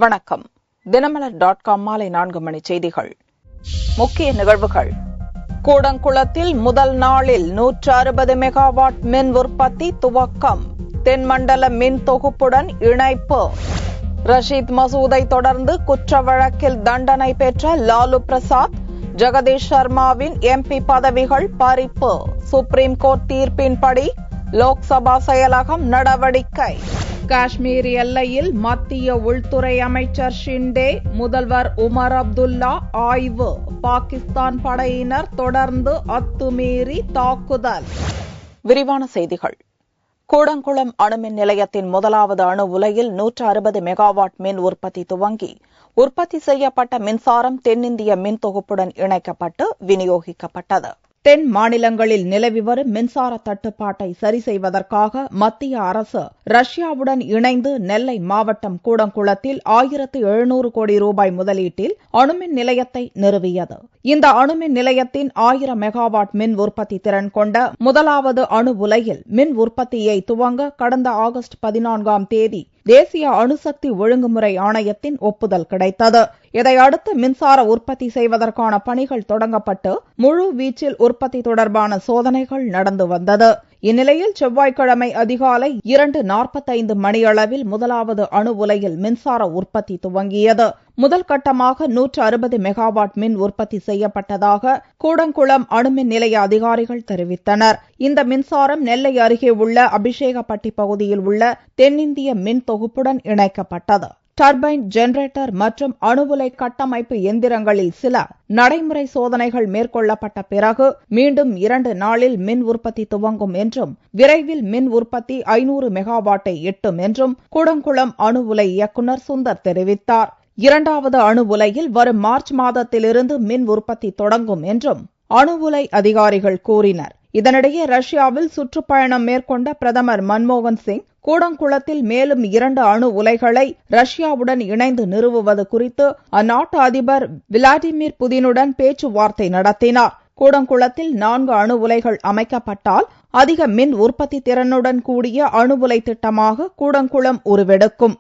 வணக்கம். தினமலர்.com மாலை 4 மணி செய்திகள். முக்கிய நிகழ்வுகள். கூடங்குளத்தில் முதல் நாளில் 160 மெகாவாட் மின் உற்பத்தி துவக்கம். தென்மண்டல மின் தொகுப்புடன் இணைப்பு. ரஷீத் மசூதை தொடர்ந்து குற்ற வழக்கில் தண்டனை பெற்ற லாலு பிரசாத், ஜெகதீஷ் சர்மாவின் MP பதவிகள் பறிப்பு. சுப்ரீம் கோர்ட் தீர்ப்பின்படி லோக்சபா செயலகம் நடவடிக்கை. காஷ்மீர் எல்லையில் மத்திய உள்துறை அமைச்சர் ஷிண்டே, முதல்வர் உமர் அப்துல்லா ஆய்வு. பாகிஸ்தான் படையினர் தொடர்ந்து அத்துமீறி தாக்குதல். விரிவான செய்திகள். கூடங்குளம் அணுமின் நிலையத்தின் முதலாவது அணு உலையில் 160 மெகாவாட் மின் உற்பத்தி துவங்கி உற்பத்தி செய்யப்பட்ட மின்சாரம் தென்னிந்திய மின் தொகுப்புடன் இணைக்கப்பட்டு விநியோகிக்கப்பட்டது. தென் மாநிலங்களில் நிலவி வரும் மின்சார தட்டுப்பாட்டை சரி செய்வதற்காக மத்திய அரசு ரஷ்யாவுடன் இணைந்து நெல்லை மாவட்டம் கூடங்குளத்தில் 1700 கோடி ரூபாய் முதலீட்டில் அணுமின் நிலையத்தை நிறுவியது. இந்த அணுமின் நிலையத்தின் 1000 மெகாவாட் மின் உற்பத்தி திறன் கொண்ட முதலாவது அணு உலையில் மின் உற்பத்தியை துவங்க கடந்த ஆகஸ்ட் 14ஆம் தேதி தேசிய அணுசக்தி ஒழுங்குமுறை ஆணையத்தின் ஒப்புதல் கிடைத்தது. இதையடுத்து மின்சார உற்பத்தி செய்வதற்கான பணிகள் தொடங்கப்பட்டு முழு வீச்சில் உற்பத்தி தொடர்பான சோதனைகள் நடந்து வந்தது. இந்நிலையில் செவ்வாய்க்கிழமை அதிகாலை 2:45 மணியளவில் முதலாவது அணு உலையில் மின்சார உற்பத்தி துவங்கியது. முதல் கட்டமாக 160 மெகாவாட் மின் உற்பத்தி செய்யப்பட்டதாக கூடங்குளம் அணுமின் நிலைய அதிகாரிகள் தெரிவித்தனர். இந்த மின்சாரம் நெல்லை அருகே உள்ள அபிஷேகப்பட்டி பகுதியில் உள்ள தென்னிந்திய மின் தொகுப்புடன் இணைக்கப்பட்டது. டர்பைன், ஜெனரேட்டர் மற்றும் அணு உலை கட்டமைப்பு எந்திரங்களில் சில நடைமுறை சோதனைகள் மேற்கொள்ளப்பட்ட பிறகு மீண்டும் 2 நாளில் மின் உற்பத்தி துவங்கும் என்றும் விரைவில் மின் உற்பத்தி 500 மெகாவாட்டை எட்டும் என்றும் கூடங்குளம் அணு உலை இயக்குநர் சுந்தர் தெரிவித்தார். இரண்டாவது அணு உலையில் வரும் மார்ச் மாதத்திலிருந்து மின் உற்பத்தி தொடங்கும் என்றும் அணு உலை அதிகாரிகள் கூறினர். இதனிடையே ரஷ்யாவில் சுற்றுப்பயணம் மேற்கொண்ட பிரதமர் மன்மோகன் சிங் கூடங்குளத்தில் மேலும் 2 அணு உலைகளை ரஷ்யாவுடன் இணைந்து நிறுவுவது குறித்து அந்நாட்டு அதிபர் விளாடிமிர் புதினுடன் பேச்சுவார்த்தை நடத்தினார். கூடங்குளத்தில் 4 அணு உலைகள் அமைக்கப்பட்டால் அதிக மின் உற்பத்தி திறனுடன் கூடிய அணு உலை திட்டமாக கூடங்குளம் உருவெடுக்கும்.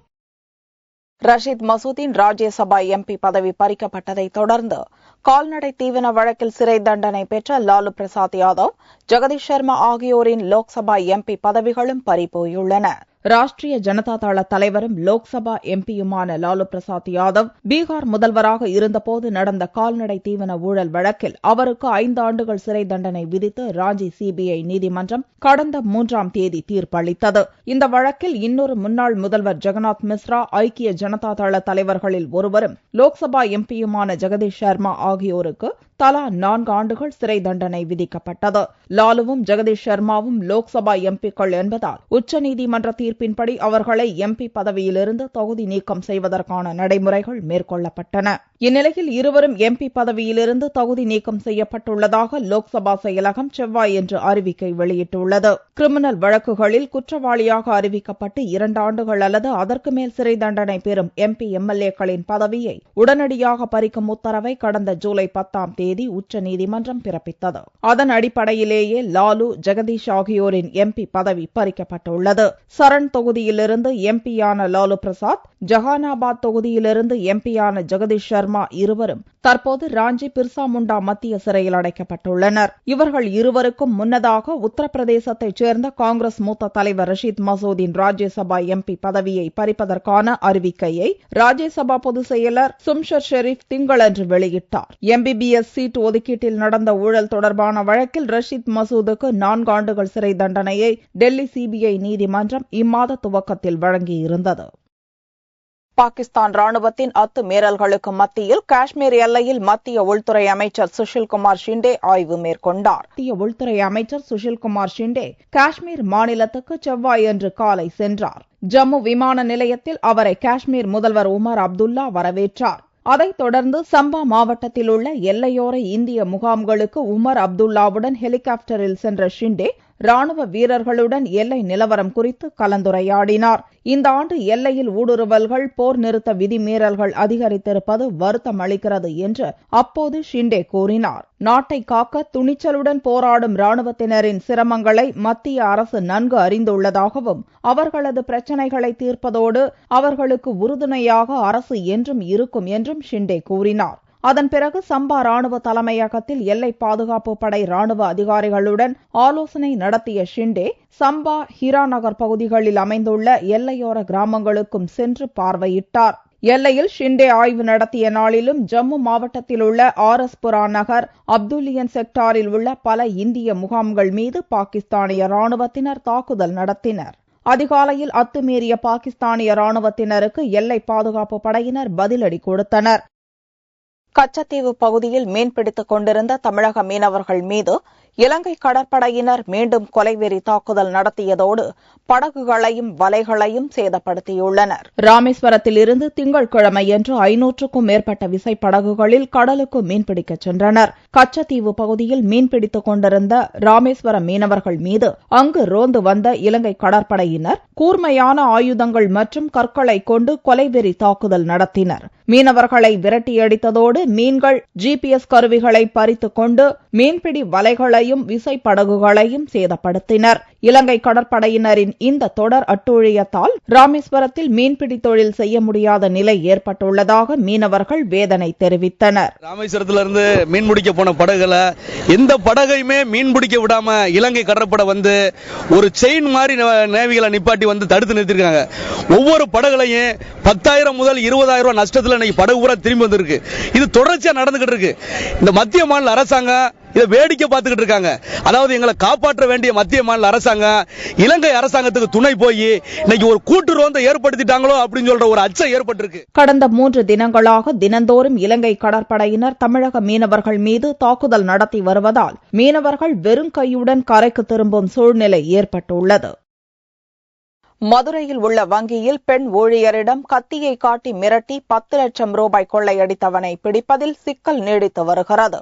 ரஷீத் மசூதின் ராஜ்யசபா MP பதவி பறிக்கப்பட்டதை தொடர்ந்து கால்நடை தீவன வழக்கில் சிறை தண்டனை பெற்ற லாலு பிரசாத் யாதவ், ஜெகதீஷ் சர்மா ஆகியோரின் லோக்சபா MP பதவிகளும் பறிபோயுள்ளன. ராஷ்டிரிய ஜனதா தள தலைவரும் லோக்சபா MPயுமான லாலு பிரசாத் யாதவ் பீகார் முதல்வராக இருந்தபோது நடந்த கால்நடை தீவன ஊழல் வழக்கில் அவருக்கு 5 ஆண்டுகள் சிறை தண்டனை விதித்து ராஞ்சி CBI நீதிமன்றம் கடந்த 3ஆம் தேதி தீர்ப்பளித்தது. இந்த வழக்கில் இன்னொரு முன்னாள் முதல்வர் ஜெகநாத் மிஸ்ரா, ஐக்கிய ஜனதா தள தலைவர்களில் ஒருவரும் லோக்சபா MPயுமான ஜெகதீஷ் சர்மா ஆகியோருக்கு தலா 4 ஆண்டுகள் சிறை தண்டனை விதிக்கப்பட்டது. லாலுவும் ஜெகதீஷ் சர்மாவும் லோக்சபா MPக்கள் என்பதால் உச்சநீதிமன்ற தீர்ப்பின்படி அவர்களை MP பதவியிலிருந்து தகுதி நீக்கம் செய்வதற்கான நடைமுறைகள் மேற்கொள்ளப்பட்டன. இந்நிலையில் இருவரும் MP பதவியிலிருந்து தகுதி நீக்கம் செய்யப்பட்டுள்ளதாக லோக்சபா செயலகம் செவ்வாயன்று அறிவிக்கை வெளியிட்டுள்ளது. கிரிமினல் வழக்குகளில் குற்றவாளியாக அறிவிக்கப்பட்டு 2 ஆண்டுகள் அல்லது அதற்கு மேல் சிறை தண்டனை பெறும் MP MLAக்களின் பதவியை உடனடியாக பறிக்கும் உத்தரவை கடந்த ஜூலை 10ஆம் தேதி உச்சநீதிமன்றம் பிறப்பித்தது. அதன் அடிப்படையிலேயே லாலு, ஜெகதீஷ் ஆகியோரின் MP பதவி பறிக்கப்பட்டுள்ளது. சரண் தொகுதியிலிருந்து MPயான லாலு பிரசாத், ஜஹானாபாத் தொகுதியிலிருந்து MPயான ஜெகதீஷ் சர்மா இருவரும் தற்போது ராஞ்சி பிர்சா முண்டா மத்திய சிறையில் அடைக்கப்பட்டுள்ளனர். இவர்கள் இருவருக்கும் முன்னதாக உத்தரப்பிரதேசத்தைச் சேர்ந்த காங்கிரஸ் மூத்த தலைவர் ரஷீத் மசூதின் ராஜ்யசபா MP பதவியை பறிப்பதற்கான அறிவிக்கையை ராஜ்யசபா பொதுச் செயலர் சும்ஷர் ஷெரீப் திங்களன்று வெளியிட்டார். MBBS சீட் ஒதுக்கீட்டில் நடந்த ஊழல் தொடர்பான வழக்கில் ரஷீத் மசூதுக்கு 4 ஆண்டுகள் சிறை தண்டனையை டெல்லி CBI நீதிமன்றம் இம்மாத துவக்கத்தில் வழங்கியிருந்தது. பாகிஸ்தான் ராணுவத்தின் அத்துமீறல்களுக்கு மத்தியில் காஷ்மீர் எல்லையில் மத்திய உள்துறை அமைச்சர் சுஷில்குமார் ஷிண்டே ஆய்வு மேற்கொண்டார். மத்திய உள்துறை அமைச்சர் சுஷில்குமார் ஷிண்டே காஷ்மீர் மாநிலத்துக்கு செவ்வாயன்று காலை சென்றார். ஜம்மு விமான நிலையத்தில் அவரை காஷ்மீர் முதல்வர் உமர் அப்துல்லா வரவேற்றார். அதைத் தொடர்ந்து சம்பா மாவட்டத்தில் உள்ள எல்லையோர இந்திய முகாம்களுக்கு உமர் அப்துல்லாவுடன் ஹெலிகாப்டரில் சென்ற ஷிண்டே ராணுவ வீரர்களுடன் எல்லை நிலவரம் குறித்து கலந்துரையாடினார். இந்த ஆண்டு எல்லையில் ஊடுருவல்கள், போர் நிறுத்த விதிமீறல்கள் அதிகரித்திருப்பது வருத்தம் அளிக்கிறது என்று அப்போது ஷிண்டே கூறினார். நாட்டை காக்க துணிச்சலுடன் போராடும் ராணுவத்தினரின் சிரமங்களை மத்திய அரசு நன்கு அறிந்துள்ளதாகவும், அவர்களது பிரச்சினைகளை தீர்ப்பதோடு அவர்களுக்கு உறுதுணையாக அரசு என்றும் இருக்கும் என்றும் ஷிண்டே கூறினார். அதன் பிறகு சம்பா ராணுவ தலைமையகத்தில் எல்லை பாதுகாப்பு படை ராணுவ அதிகாரிகளுடன் ஆலோசனை நடத்திய ஷிண்டே சம்பா, ஹீராநகர் பகுதிகளில் அமைந்துள்ள எல்லையோர கிராமங்களுக்கும் சென்று பார்வையிட்டார். எல்லையில் ஷிண்டே ஆய்வு நடத்திய நாளிலும் ஜம்மு மாவட்டத்தில் உள்ள ஆர்எஸ்புரா நகர், அப்துல்லியன் செக்டாரில் உள்ள பல இந்திய முகாம்கள் மீது பாகிஸ்தானிய ராணுவத்தினர் தாக்குதல் நடத்தினர். அதிகாலையில் அத்துமீறிய பாகிஸ்தானிய ராணுவத்தினருக்கு எல்லை பாதுகாப்பு படையினர் பதிலடி கொடுத்தனர். கச்சத்தீவு பகுதியில் மீன்பிடித்துக் கொண்டிருந்த தமிழக மீனவர்கள் மீது இலங்கை கடற்படையினர் மீண்டும் கொலைவெறி தாக்குதல் நடத்தியதோடு படகுகளையும் வலைகளையும் சேதப்படுத்தியுள்ளனர். ராமேஸ்வரத்தில் இருந்து திங்கட்கிழமையன்று 500க்கும் மேற்பட்ட விசைப்படகுகளில் கடலுக்கு மீன்பிடிக்கச் சென்றனர். கச்சத்தீவு பகுதியில் மீன்பிடித்துக் கொண்டிருந்த ராமேஸ்வரம் மீனவர்கள் மீது அங்கு ரோந்து வந்த இலங்கை கடற்படையினர் கூர்மையான ஆயுதங்கள் மற்றும் கற்களை கொண்டு கொலைவெறி தாக்குதல் நடத்தினர். மீனவர்களை விரட்டியடித்ததோடு மீன்கள், ஜிபிஎஸ் கருவிகளை பறித்துக் கொண்டு மீன்பிடி வலைகளையும் விசைப்படகுகளையும் சேதப்படுத்தினர். இலங்கை கடற்படையினரின் இந்த தொடர் அட்டூழியத்தால் ராமேஸ்வரத்தில் மீன்பிடி தொழில் செய்ய முடியாத நிலை ஏற்பட்டுள்ளதாக மீனவர்கள் வேதனை தெரிவித்தனர். ராமேஸ்வரத்திலிருந்து மீன்பிடிக்க போன படகுல எந்த படகையுமே மீன்பிடிக்க விடாம இலங்கை கடற்படை வந்து ஒரு செயின் மாதிரி நேவிகளை நிப்பாட்டி வந்து தடுத்து நிறுத்திருக்காங்க. ஒவ்வொரு படகுலையும் 10,000 முதல் 20,000 ரூபாய் நஷ்டத்தில் படகு பூரா திரும்பி வந்திருக்கு. இது தொடர்ச்சியா நடந்துகிட்டு இருக்கு. இந்த மத்திய மாநில அரசாங்கம் இதை வேடிக்கை பார்த்துக்கிட்டு இருக்காங்க. அதாவது எங்களை காப்பாற்ற வேண்டிய மத்திய மாநில அரசாங்கம் இலங்கை அரசாங்கத்துக்கு துணை போய் இன்னைக்கு ஒரு கூட்டு ரோந்தை ஏற்படுத்திட்டாங்களோ அப்படின்னு சொல்ற ஒரு அச்சம் ஏற்பட்டிருக்கு. கடந்த 3 தினங்களாக தினந்தோறும் இலங்கை கடற்படையினர் தமிழக மீனவர்கள் மீது தாக்குதல் நடத்தி வருவதால் மீனவர்கள் வெறும் கையுடன் கரைக்கு திரும்பும் சூழ்நிலை ஏற்பட்டுள்ளது. மதுரையில் உள்ள வங்கியில் பெண் ஊழியரிடம் கத்தியை காட்டி மிரட்டி 10 லட்சம் ரூபாய் கொள்ளையடித்தவனை பிடிப்பதில் சிக்கல் நீடித்து வருகிறது.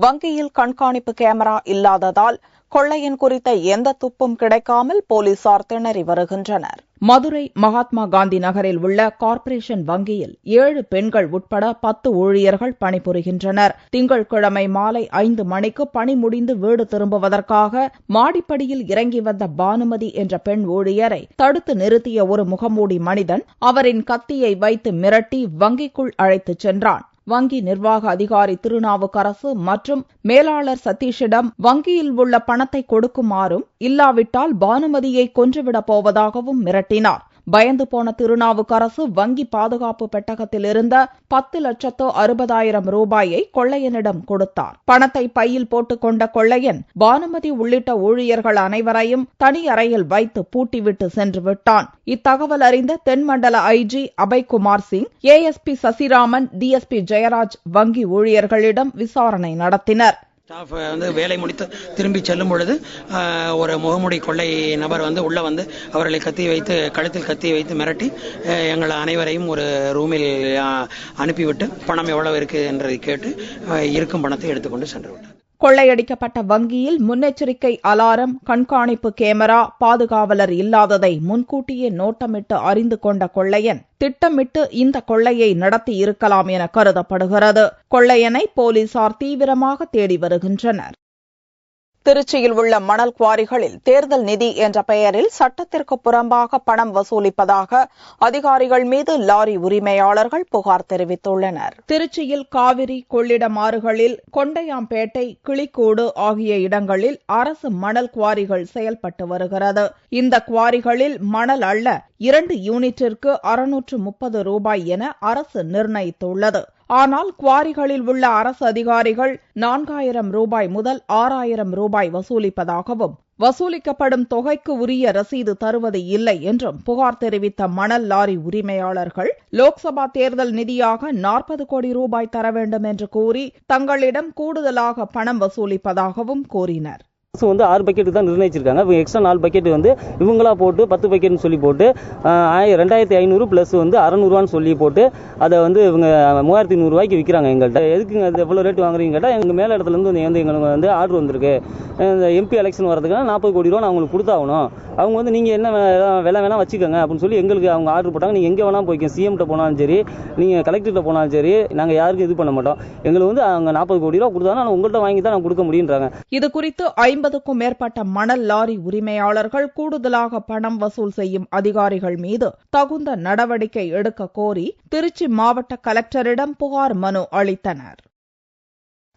வங்கியில் கண்காணிப்பு கேமரா இல்லாததால் கொள்ளையன் குறித்த எந்த துப்பும் கிடைக்காமல் போலீசார் திணறி வருகின்றனர். மதுரை மகாத்மா காந்தி நகரில் உள்ள கார்ப்பரேஷன் வங்கியில் 7 பெண்கள் உட்பட 10 ஊழியர்கள் பணிபுரிகின்றனர். திங்கட்கிழமை மாலை 5 மணிக்கு பணி முடிந்து வீடு திரும்புவதற்காக மாடிப்படியில் இறங்கி வந்த பானுமதி என்ற பெண் ஊழியரை தடுத்து நிறுத்திய ஒரு முகமூடி மனிதன் அவரின் கத்தியை வைத்து மிரட்டி வங்கிக்குள் அழைத்துச் சென்றான். வங்கி நிர்வாக அதிகாரி திருநாவுக்கரசு மற்றும் மேலாளர் சதீஷிடம் வங்கியில் உள்ள பணத்தை கொடுக்குமாறும், இல்லாவிட்டால் பானுமதியை கொன்றுவிடப் போவதாகவும் மிரட்டினார். பயந்து போன திருநாவுக்கரசு வங்கி பாதுகாப்பு பெட்டகத்தில் இருந்த 10,60,000 ரூபாயை கொள்ளையனிடம் கொடுத்தார். பணத்தை பையில் போட்டுக் கொண்ட கொள்ளையன் பானுமதி உள்ளிட்ட ஊழியர்கள் அனைவரையும் தனி அறையில் வைத்து பூட்டிவிட்டு சென்று விட்டான். இத்தகவல் அறிந்த தென்மண்டல IG Abhaykumar Singh, ASP Sasiraman, DSP Jayaraj வங்கி ஊழியர்களிடம் விசாரணை நடத்தினர். ஸ்டாஃப் வேலை முடித்து திரும்பி செல்லும் பொழுது ஒரு முகமூடி கொள்ளை நபர் உள்ள வந்து அவர்களை கழுத்தில் கத்தி வைத்து மிரட்டி எங்கள் அனைவரையும் ஒரு ரூமில் அனுப்பிவிட்டு பணம் எவ்வளவு இருக்கு என்று கேட்டு இருக்கும் பணத்தை எடுத்துக்கொண்டு சென்று விட்டார். கொள்ளையடிக்கப்பட்ட வங்கியில் முன்னெச்சரிக்கை அலாரம், கண்காணிப்பு கேமரா, பாதுகாவலர் இல்லாததை முன்கூட்டியே நோட்டமிட்டு அறிந்து கொண்ட கொள்ளையன் திட்டமிட்டு இந்த கொள்ளையை நடத்தி இருக்கலாம் என கருதப்படுகிறது. கொள்ளையனை போலீசார் தீவிரமாக தேடி வருகின்றனர். திருச்சியில் உள்ள மணல் குவாரிகளில் தேர்தல் நிதி என்ற பெயரில் சட்டத்திற்கு புறம்பாக பணம் வசூலிப்பதாக அதிகாரிகள் மீது லாரி உரிமையாளர்கள் புகார் தெரிவித்துள்ளனர். திருச்சியில் காவிரி, கொள்ளிடம் ஆறுகளில் கொண்டையாம்பேட்டை, கிளிக்கூடு ஆகிய இடங்களில் அரசு மணல் குவாரிகள் செயல்பட்டு வருகிறது. இந்த குவாரிகளில் மணல் அள்ள 2 யூனிட்டிற்கு 630 ரூபாய் என அரசு நிர்ணயித்துள்ளது. ஆனால் குவாரிகளில் உள்ள அரசு அதிகாரிகள் 4,000 ரூபாய் முதல் 6,000 ரூபாய் வசூலிப்பதாகவும், வசூலிக்கப்படும் தொகைக்கு உரிய ரசீது தருவது இல்லை என்றும் புகார் தெரிவித்த மணல் லாரி உரிமையாளர்கள் லோக்சபா தேர்தல் நிதியாக 40 கோடி ரூபாய் தர வேண்டும் என்று கூறி தங்களிடம் கூடுதலாக பணம் வசூலிப்பதாகவும் கூறினர். வந்து 6 பக்கெட் தான் நிர்ணயிச்சிருக்காங்க. இவங்க எக்ஸ்ட்ரா 4 பக்கெட் வந்து இவங்களா போட்டு 10 பக்கெட்னு சொல்லி போட்டு 2500 பிளஸ் வந்து 600 சொல்லி போட்டு அதை வந்து இவங்க 3100 ரூபாய்க்கு விற்கிறாங்க. எங்கள்கிட்ட எதுக்குங்க அது எவ்வளவு ரேட் வாங்குறீங்க கேட்டால் எங்க மேல இடத்துல இருந்து வந்து எங்களுக்கு வந்து ஆர்டர் வந்திருக்கு, இந்த எம்பி எலெக்ஷன் வரதுக்கு 40 கோடி ரூபா நான் உங்களுக்கு கொடுத்தாகணும். அவங்க வந்து நீங்க என்ன விலை வேணா வச்சுக்கோங்க அப்படின்னு சொல்லி எங்களுக்கு அவங்க ஆர்டர் போட்டாங்க. நீங்க எங்க வேணா போய்க்க, சிஎம்கிட்ட போனாலும் சரி, நீங்க கலெக்டர்கிட்ட போனாலும் சரி, நாங்க யாருக்கும் இது பண்ண மாட்டோம். எங்களுக்கு வந்து அவங்க 40 கோடி ரூபா கொடுத்தாங்க, நான் உங்கள்கிட்ட வாங்கி தான் நான் கொடுக்க முடியுன்றாங்க. இது குறித்து 50க்கும் மேற்பட்ட மணல் லாரி உரிமையாளர்கள் கூடுதலாக பணம் வசூல் செய்யும் அதிகாரிகள் மீது தகுந்த நடவடிக்கை எடுக்க கோரி திருச்சி மாவட்ட கலெக்டரிடம் புகார் மனு அளித்தனர்.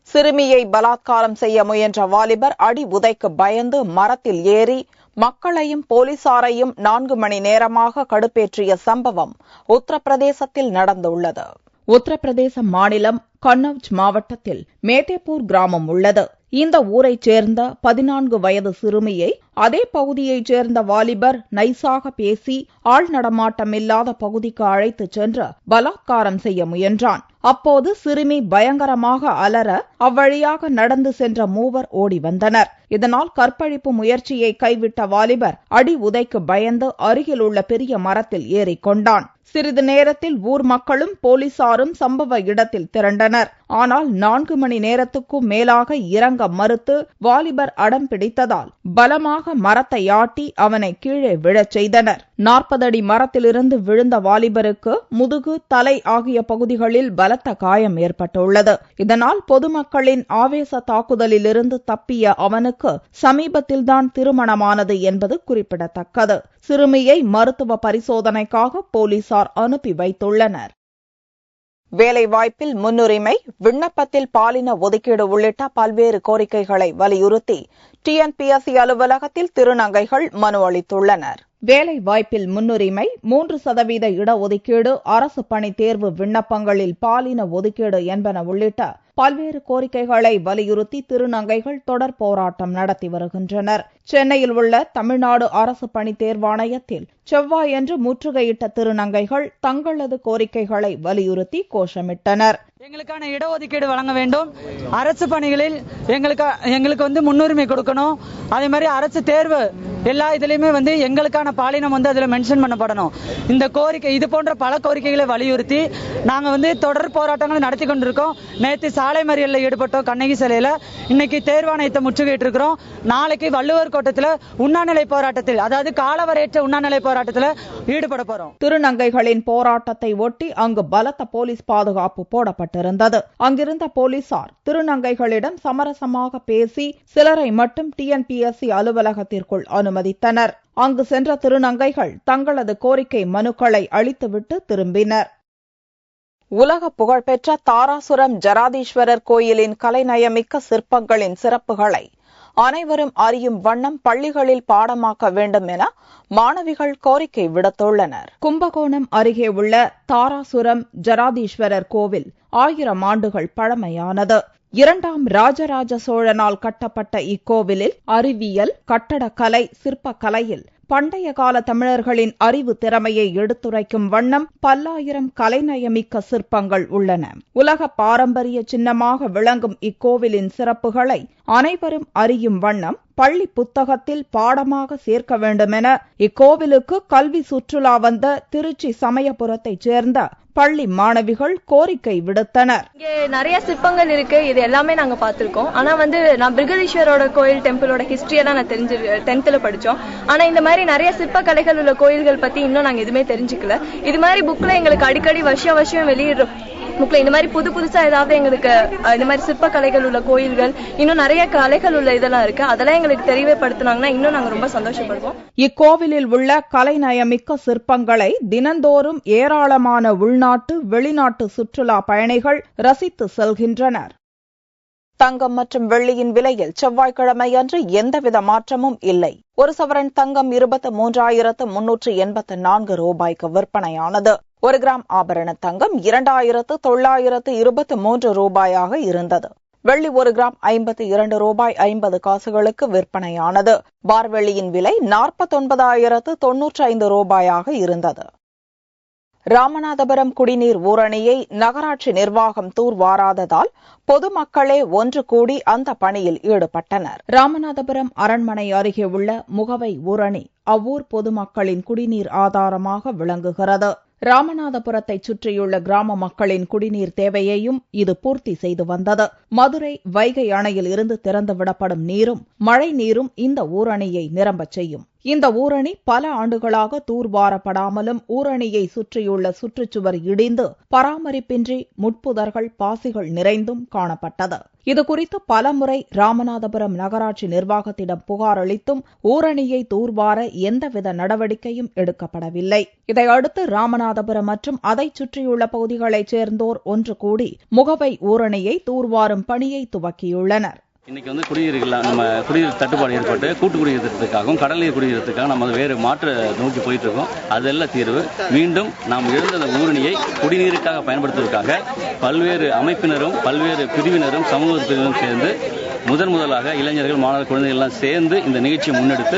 சிறுமியை பலாத்காரம் செய்ய முயன்ற வாலிபர் அடி உதைக்கு பயந்து மரத்தில் ஏறி மக்களையும் போலீசாரையும் 4 மணி நேரமாக கடுப்பேற்றிய சம்பவம் உத்தரப்பிரதேசத்தில் நடந்துள்ளது. உத்தரப்பிரதேச மாநிலம் கன்னௌஜ் மாவட்டத்தில் மேதேப்பூர் கிராமம் உள்ளது. இந்த ஊரைச் சேர்ந்த 14 வயது சிறுமியை அதே பகுதியைச் சேர்ந்த வாலிபர் நைசாக பேசி ஆள் நடமாட்டமில்லாத பகுதிக்கு அழைத்துச் சென்று பலாத்காரம் செய்ய முயன்றான். அப்போது சிறுமி பயங்கரமாக அலற அவ்வழியாக நடந்து சென்ற மூவர் ஓடி வந்தனர். இதனால் கற்பழிப்பு முயற்சியை கைவிட்ட வாலிபர் அடி உதைக்கு பயந்து அருகில் உள்ள பெரிய மரத்தில் ஏறிக்கொண்டான். சிறிது நேரத்தில் ஊர் மக்களும் போலீசாரும் சம்பவ இடத்தில் திரண்டனர். ஆனால் 4 மணி நேரத்துக்கும் மேலாக இறங்க மறுத்து வாலிபர் அடம் பிடித்ததால் பலமாக மரத்தை ஆட்டி அவனை கீழே விழச் செய்தனர். 40 அடி மரத்திலிருந்து விழுந்த வாலிபருக்கு முதுகு, தலை ஆகிய பகுதிகளில் பலத்த காயம் ஏற்பட்டுள்ளது. இதனால் பொதுமக்களின் ஆவேச தாக்குதலிலிருந்து தப்பிய அவனுக்கு சமீபத்தில்தான் திருமணமானது என்பது குறிப்பிடத்தக்கது. சிறுமியை மருத்துவ பரிசோதனைக்காக போலீசார் அனுப்பி வைத்துள்ளனர். வேலைவாய்ப்பில் முன்னுரிமை, விண்ணப்பத்தில் பாலின ஒதுக்கீடு உள்ளிட்ட பல்வேறு கோரிக்கைகளை வலியுறுத்தி டிஎன்பிஎஸ்சி அலுவலகத்தில் திருநங்கைகள் மனு அளித்துள்ளனர். வேலை வாய்ப்பில் முன்னுரிமை, 3% இடஒதுக்கீடு, அரசு பணி தேர்வு விண்ணப்பங்களில் பாலின ஒதுக்கீடு என்பன உள்ளிட்ட பல்வேறு கோரிக்கைகளை வலியுறுத்தி திருநங்கைகள் தொடர் போராட்டம் நடத்தி வருகின்றனர். சென்னையில் உள்ள தமிழ்நாடு அரசு பணி தேர்வாணையத்தில் செவ்வாயன்று முற்றுகையிட்ட திருநங்கைகள் தங்களது கோரிக்கைகளை வலியுறுத்தி கோஷமிட்டனர். எங்களுக்கான இடஒதுக்கீடு வழங்க வேண்டும், அரசு பணிகளில் எங்களுக்கு வந்து முன்னுரிமை கொடுக்கணும், அதே மாதிரி அரசு தேர்வு எல்லா இதுலயுமே வந்து எங்களுக்கான பாலினம் வந்து அதுல மென்ஷன் பண்ணப்படணும். இந்த கோரிக்கை இது போன்ற பல கோரிக்கைகளை வலியுறுத்தி நாங்க வந்து தொடர் போராட்டங்கள் நடத்தி கொண்டிருக்கோம். நேற்று சாலை மறியல்ல ஈடுபட்டோம் கண்ணகி சிலையில. இன்னைக்கு தேர்வாணையத்தை முற்றுகையிட்டு இருக்கிறோம். நாளைக்கு வள்ளுவர் கோட்டத்தில் உண்ணாநிலை போராட்டத்தில், அதாவது காலவரையற்ற உண்ணாநிலை போராட்டத்தில் ஈடுபட போறோம். திருநங்கைகளின் போராட்டத்தை ஒட்டி அங்கு பலத்த போலீஸ் பாதுகாப்பு போடப்பட்டிருந்தது. அங்கிருந்த போலீசார் திருநங்கைகளிடம் சமரசமாக பேசி சிலரை மட்டும் டிஎன்பிஎஸ்சி அலுவலகத்திற்குள் அனுமதித்தனர். அங்கு சென்ற திருநங்கைகள் தங்களது கோரிக்கை மனுக்களை அளித்துவிட்டு திரும்பினர். உலக புகழ்பெற்ற தாராசுரம் ஜராதீஸ்வரர் கோயிலின் கலைநயமிக்க சிற்பங்களின் சிறப்புகளை அனைவரும் அறியும் வண்ணம் பள்ளிகளில் பாடமாக்க வேண்டும் என மாணவிகள் கோரிக்கை விடுத்துள்ளனர். கும்பகோணம் அருகே உள்ள தாராசுரம் ஜராதீஸ்வரர் கோவில் 1000 ஆண்டுகள் பழமையானது. 2ஆம் ராஜராஜ சோழனால் கட்டப்பட்ட இக்கோவிலில் அறிவியல், கட்டடக்கலை, சிற்பக்கலையில் பண்டைய கால தமிழர்களின் அறிவு திறமையை எடுத்துரைக்கும் வண்ணம் பல்லாயிரம் கலைநயமிக்க சிற்பங்கள் உள்ளன. உலக பாரம்பரிய சின்னமாக விளங்கும் இக்கோவிலின் சிறப்புகளை அனைவரும் அறியும் வண்ணம் பள்ளி புத்தகத்தில் பாடமாக சேர்க்க வேண்டும் என இக்கோவிலுக்கு கல்வி சுற்றுலா வந்த திருச்சி சமயபுரத்தைச் சேர்ந்த பள்ளி மாணவிகள் கோரிக்கை விடுத்தனர். இங்கே நிறைய சிற்பங்கள் இருக்கு, இது எல்லாமே நாங்க பாத்திருக்கோம். ஆனா வந்து நான் பிருகதீஸ்வரோட கோயில் டெம்பிளோட ஹிஸ்டரியெல்லாம் நான் 10th படிச்சோம். ஆனா இந்த மாதிரி நிறைய சிற்ப கலைகள் உள்ள கோயில்கள் பத்தி இன்னும் நாங்க எதுவுமே தெரிஞ்சுக்கல. இது மாதிரி புக்ல எங்களுக்கு அடிக்கடி வருஷம் வெளியிடுறோம். புக்ல இந்த மாதிரி புதுசா ஏதாவது எங்களுக்கு இந்த மாதிரி சிற்ப கலைகள் உள்ள கோயில்கள், இன்னும் நிறைய கலைகள் உள்ள இதெல்லாம் இருக்கு, அதெல்லாம் எங்களுக்கு தெரியப்படுத்தினாங்கன்னா இன்னும் நாங்க ரொம்ப சந்தோஷப்படுவோம். இக்கோவிலில் உள்ள கலைநயமிக்க சிற்பங்களை தினந்தோறும் ஏராளமான உள்நாட்டு, வெளிநாட்டு சுற்றுலா பயணிகள் ரசித்து செல்கின்றனர். தங்கம் மற்றும் வெள்ளியின் விலையில் செவ்வாய்க்கிழமை அன்று எந்தவித மாற்றமும் இல்லை. ஒரு சவரன் தங்கம் 23,384 ரூபாய்க்கு விற்பனையானது. 1 கிராம் ஆபரண தங்கம் 2,923 ரூபாயாக இருந்தது. வெள்ளி 1 கிராம் 52 ரூபாய் 50 காசுகளுக்கு விற்பனையானது. பார் வெள்ளியின் விலை 49,095 ரூபாயாக இருந்தது. ராமநாதபுரம் குடிநீர் ஊரணியை நகராட்சி நிர்வாகம் தூர்வாராததால் பொதுமக்களே ஒன்று கூடி அந்த பணியில் ஈடுபட்டனர். ராமநாதபுரம் அரண்மனை அருகே உள்ள முகவை ஊரணி அவ்வூர் பொதுமக்களின் குடிநீர் ஆதாரமாக விளங்குகிறது. ராமநாதபுரத்தைச் சுற்றியுள்ள கிராம மக்களின் குடிநீர் தேவையையும் இது பூர்த்தி செய்து வந்தது. மதுரை வைகை அணையில் இருந்து திறந்துவிடப்படும் நீரும் மழை நீரும் இந்த ஊரணியை நிரம்பச் செய்யும். இந்த ஊரணி பல ஆண்டுகளாக தூர்வாரப்படாமலும் ஊரணியை சுற்றியுள்ள சுற்றுச்சுவர் இடிந்து பராமரிப்பின்றி முட்புதர்கள் பாசிகள் நிறைந்தும் காணப்பட்டது. இதுகுறித்து பலமுறை ராமநாதபுரம் நகராட்சி நிர்வாகத்திடம் புகார் அளித்தும் ஊரணியை தூர்வார எந்தவித நடவடிக்கையும் எடுக்கப்படவில்லை. இதையடுத்து ராமநாதபுரம் மற்றும் அதைச் சுற்றியுள்ள பகுதிகளைச் சேர்ந்தோர் ஒன்று கூடி முகவை ஊரணியை தூர்வாரும் பணியை துவக்கியுள்ளனர். இன்னைக்கு நம்ம குடிநீர் தட்டுப்பாடு ஏற்பட்டு கூட்டு குடியிருக்கிறதுக்காகவும் கடல் நீர் குடியிருக்கிறதுக்காக நம்ம வேறு மாற்று நோக்கி போயிட்டு இருக்கோம். அதெல்லாம் தீர்வு. மீண்டும் நாம் எழுந்த ஊரணியை குடிநீருக்காக பயன்படுத்துவதற்காக பல்வேறு அமைப்பினரும் பல்வேறு பிரிவினரும் சமூக பிரிவினரும் சேர்ந்து முதலாக இளைஞர்கள் மாணவர் குழந்தைகள் எல்லாம் சேர்ந்து இந்த நிகழ்ச்சியை முன்னெடுத்து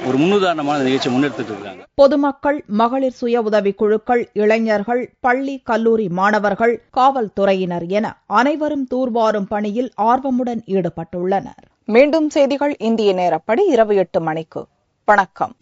ஒரு முன்னுதாரணமான நிகழ்ச்சியை முன்னெடுத்துட்டு இருக்காங்க. பொதுமக்கள், மகளிர் சுய உதவி குழுக்கள், இளைஞர்கள், பள்ளி கல்லூரி மாணவர்கள், காவல்துறையினர் என அனைவரும் தூர்வாரும் பணியில் ஆர்வமுடன் ஈடுபட்டுள்ளனர். மீண்டும் செய்திகள் இந்திய நேரப்படி இரவு 8 மணிக்கு. வணக்கம்.